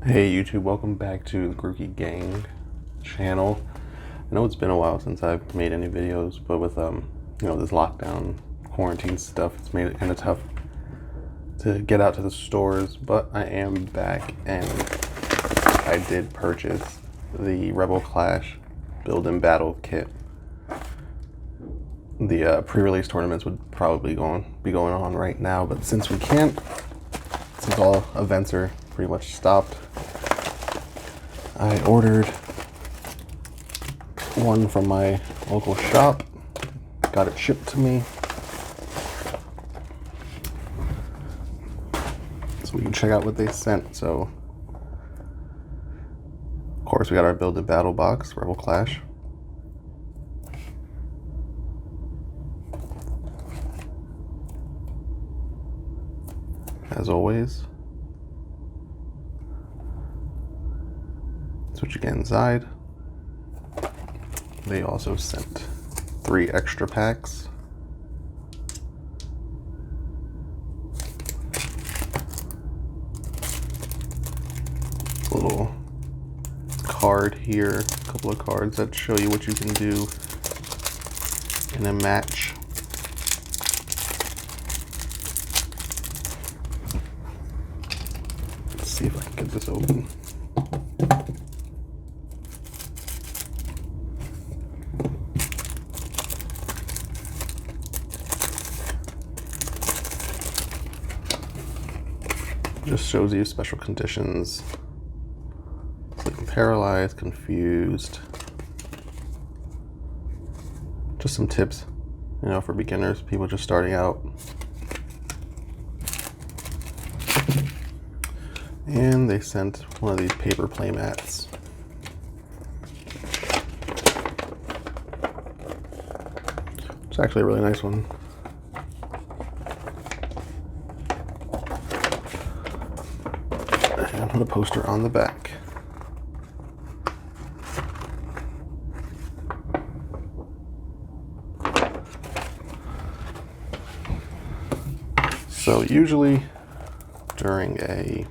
Hey YouTube, welcome back to the Grookey Gang channel. I know it's been a while since I've made any videos, but with this lockdown quarantine stuff, it's made it kind of tough to get out to the stores, but I am back and I did purchase the Rebel Clash Build and Battle kit. The pre-release tournaments would probably be going on right now, but since all events are pretty much stopped, I ordered one from my local shop, got it shipped to me, so we can check out what they sent. So, of course, we got our Build and Battle box, Rebel Clash. As always, that's what you get inside. They also sent 3 extra packs. A little card here, a couple of cards that show you what you can do in a match. Let's see if I can get this open. Just shows you special conditions, like paralyzed, confused. Just some tips, for beginners, people just starting out. And they sent one of these paper play mats. It's actually a really nice one. And put a poster on the back. So usually during a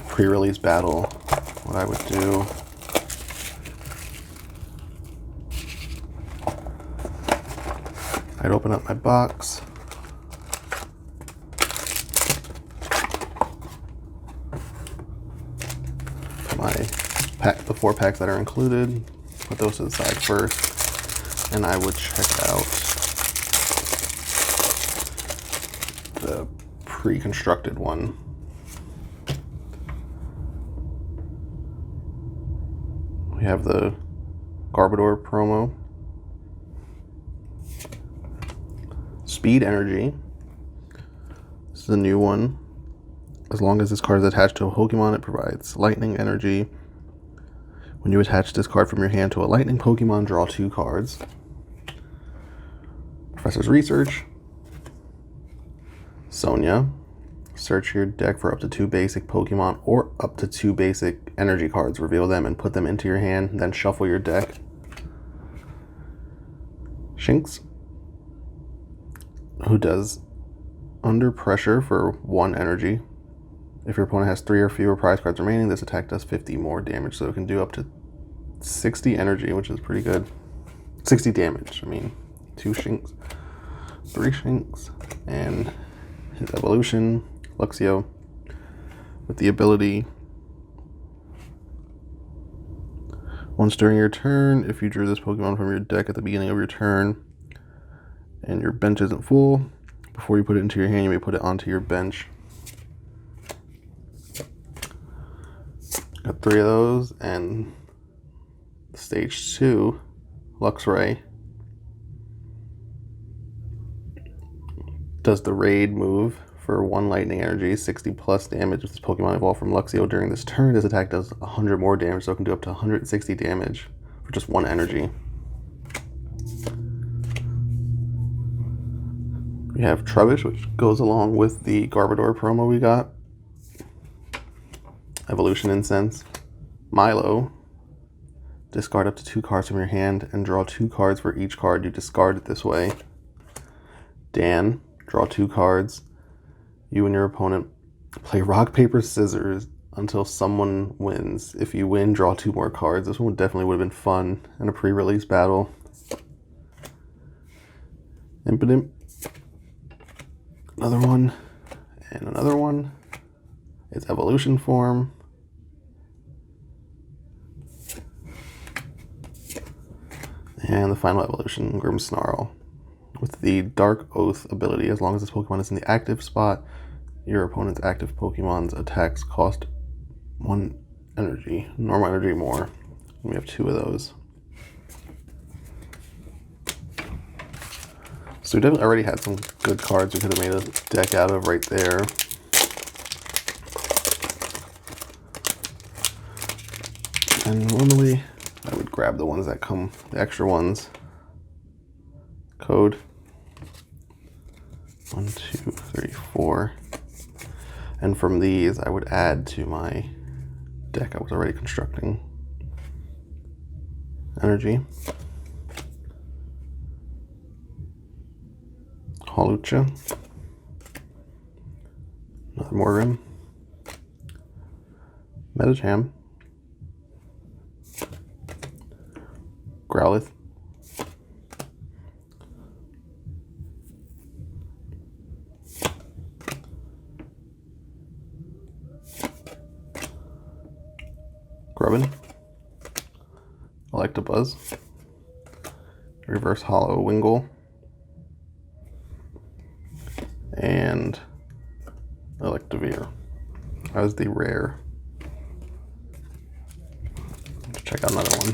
pre-release battle, what I would do I'd open up my box, put the 4 packs that are included, put those to the side first, and I would check out the pre-constructed one. We have the Garbodor promo, Speed Energy. This is a new one. As long as this card is attached to a Pokemon, it provides Lightning Energy. When you attach this card from your hand to a Lightning Pokemon, draw 2 cards. Professor's Research. Sonia. Search your deck for up to 2 basic Pokemon or up to 2 basic energy cards. Reveal them and put them into your hand, then shuffle your deck. Shinx, who does Under Pressure for 1 energy. If your opponent has 3 or fewer prize cards remaining, this attack does 50 more damage, so it can do up to 60 energy, which is pretty good. 60 damage, 2 Shinx, 3 Shinx, and his evolution, Luxio, with the ability, once during your turn, if you drew this Pokemon from your deck at the beginning of your turn and your bench isn't full, before you put it into your hand, you may put it onto your bench. Got 3 of those, and stage 2, Luxray, does the raid move for 1 lightning energy, 60 plus damage. If this Pokemon evolved from Luxio during this turn, this attack does 100 more damage, so it can do up to 160 damage for just 1 energy. We have Trubbish, which goes along with the Garbodor promo we got. Evolution Incense. Milo. Discard up to 2 cards from your hand and draw 2 cards for each card you discard this way. Dan. Draw 2 cards. You and your opponent Play rock, paper, scissors until someone wins. If you win, draw 2 more cards. This one definitely would have been fun in a pre-release battle. Impidimp. Another one. And another one. It's evolution form. And the final evolution, Grimmsnarl. With the Dark Oath ability, as long as this Pokemon is in the active spot, your opponent's active Pokemon's attacks cost 1 energy, normal energy more. We have 2 of those. So we definitely already had some good cards we could have made a deck out of right there. And normally I would grab the ones that come, the extra ones. Code 1, 2, 3, 4. And from these, I would add to my deck I was already constructing. Energy. Hawlucha. Another Morgan. Metacham. Growlithe. Grubbin, Electabuzz, Reverse Hollow Wingull, and Electivire as the rare. Let's check out another one.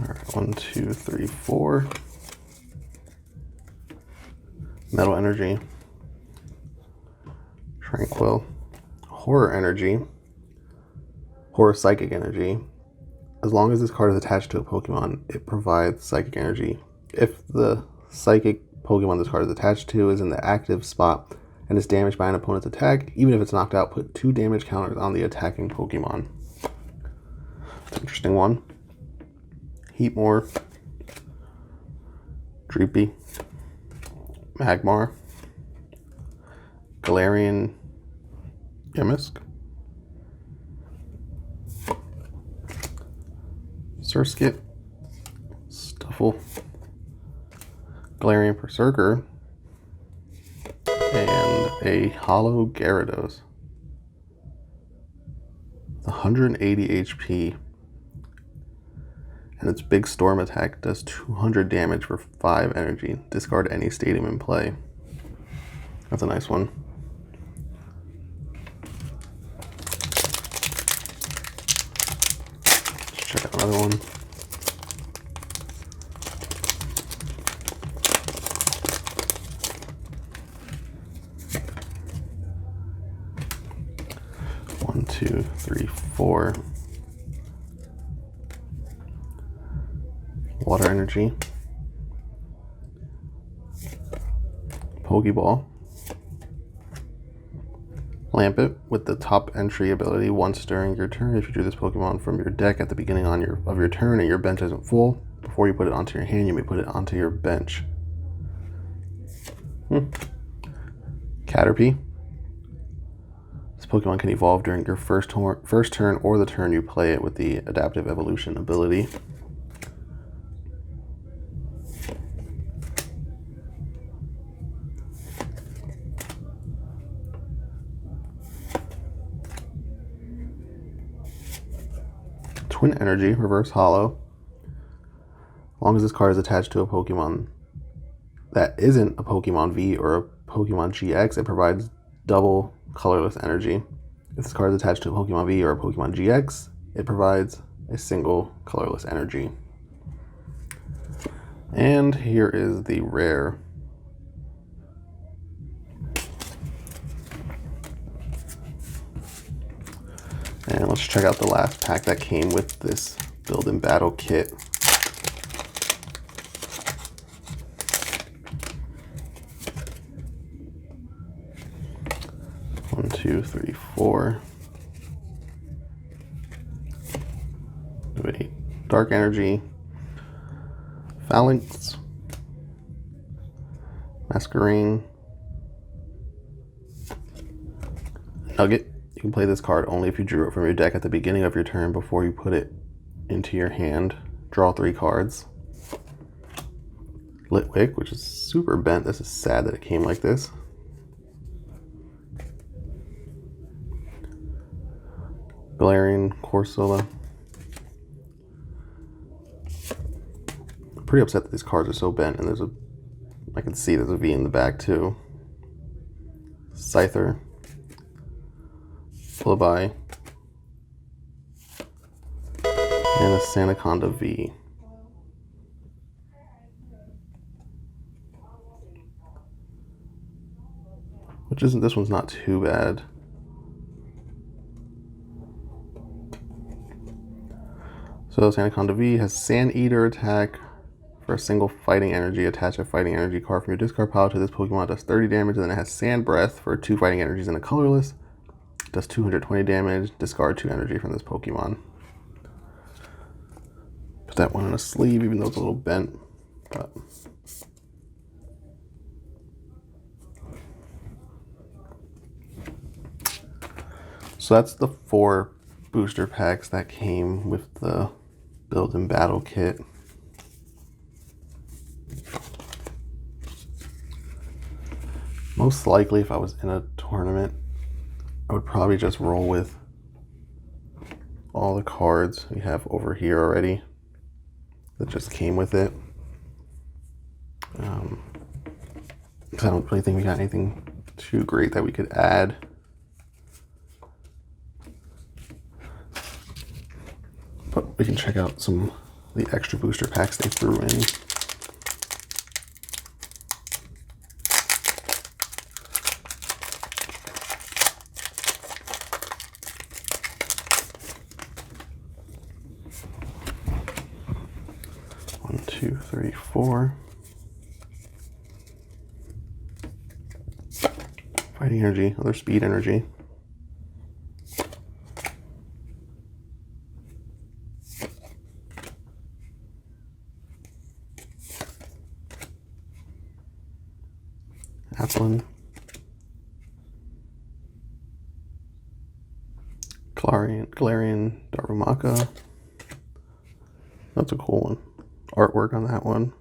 Alright, 1, 2, 3, 4. Metal Energy, Tranquil, Horror Energy, Horror Psychic Energy. As long as this card is attached to a Pokemon, it provides Psychic Energy. If the Psychic Pokemon this card is attached to is in the active spot and is damaged by an opponent's attack, even if it's knocked out, put 2 damage counters on the attacking Pokemon. That's an interesting one. Heatmor, Dreepy, Magmar, Galarian Yemisk, Surskit, Stuffle, Galarian Berserker, and a Hollow Gyarados. 180 HP. And its Big Storm attack does 200 damage for 5 energy. Discard any stadium in play. That's a nice one. Let's check out another one. One, two, three, 4. Water Energy, Pokeball, Lampet with the top entry ability. Once during your turn, if you drew this Pokemon from your deck at the beginning of your turn and your bench isn't full, before you put it onto your hand, you may put it onto your bench. Caterpie. This Pokemon can evolve during your first turn or the turn you play it with the Adaptive Evolution ability. Twin Energy, Reverse Hollow. As long as this card is attached to a Pokemon that isn't a Pokemon V or a Pokemon GX, it provides double colorless energy. If this card is attached to a Pokemon V or a Pokemon GX, it provides a single colorless energy. And here is the rare. And let's check out the last pack that came with this Build and Battle kit. One, two, three, 4. a Dark Energy, Phalanx, Masquerain, Nugget. You can play this card only if you drew it from your deck at the beginning of your turn before you put it into your hand. Draw 3 cards. Litwick, which is super bent. This is sad that it came like this. Galarian Corsola. I'm pretty upset that these cards are so bent, and I can see there's a V in the back too. Scyther. Flabby. And a Sandaconda V. This one's not too bad. So Sandaconda V has Sand Eater attack. For a single fighting energy, attach a fighting energy card from your discard pile to this Pokemon. It does 30 damage, and then it has Sand Breath for 2 fighting energies and a colorless. It does 220 damage. Discard 2 energy from this Pokemon. Put that one in a sleeve, even though it's a little bent. But so that's the 4 booster packs that came with the Build and Battle kit. Most likely, if I was in a tournament, I would probably just roll with all the cards we have over here already that just came with it. Because I don't really think we got anything too great that we could add. But we can check out some of the extra booster packs they threw in. One, two, three, 4. Fighting energy, another speed energy. Applin. Galarian Darumaka. That's a cool one. Artwork on that one.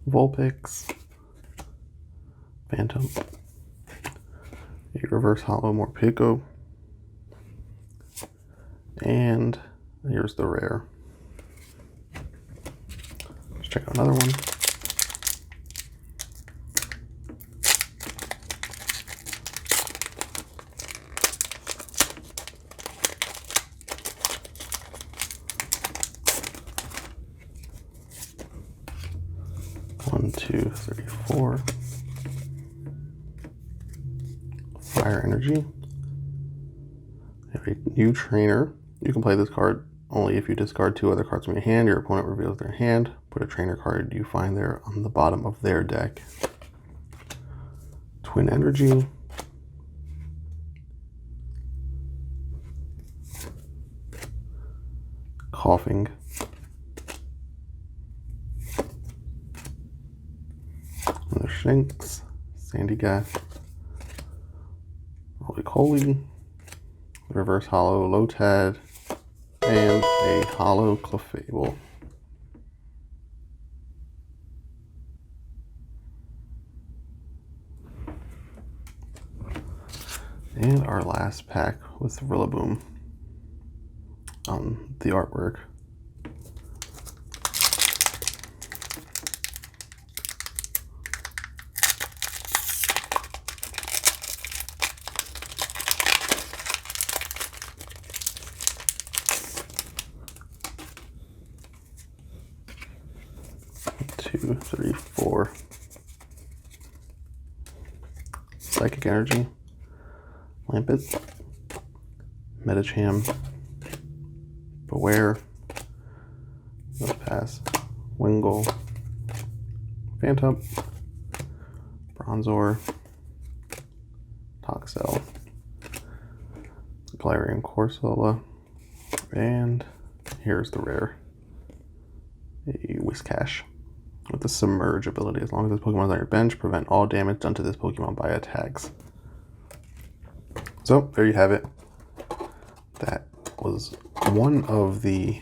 Vulpix. Phantom. A reverse hollow Morpeko. And here's the rare. Let's check out another one. One, two, three, 4. Fire Energy. We have a new trainer. You can play this card only if you discard 2 other cards from your hand. Your opponent reveals their hand. Put a trainer card you find there on the bottom of their deck. Twin Energy. Coughing. Another Shinx. Sandygast. Roly-Poly. Reverse hollow Lotad. And a hollow Clefable. And our last pack with Rillaboom on the artwork. Two, three, 4. Psychic Energy. Lampet. Medicham. Beware. Let's pass. Wingull. Phantom. Bronzor. Toxel. Galarian Corsola. band. Here's the rare. A Whiscash with the Submerge ability. As long as this Pokemon is on your bench, prevent all damage done to this Pokemon by attacks. So, there you have it. That was one of the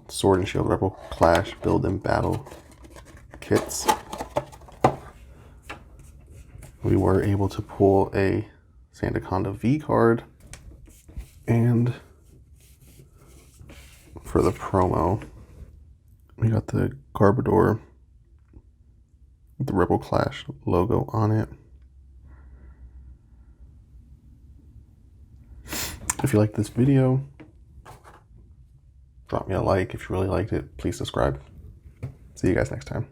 Sword and Shield Rebel Clash Build and Battle kits. We were able to pull a Sandaconda V card, and for the promo, we got the Garbodor with the Rebel Clash logo on it. If you like this video, drop me a like. If you really liked it, please subscribe. See you guys next time.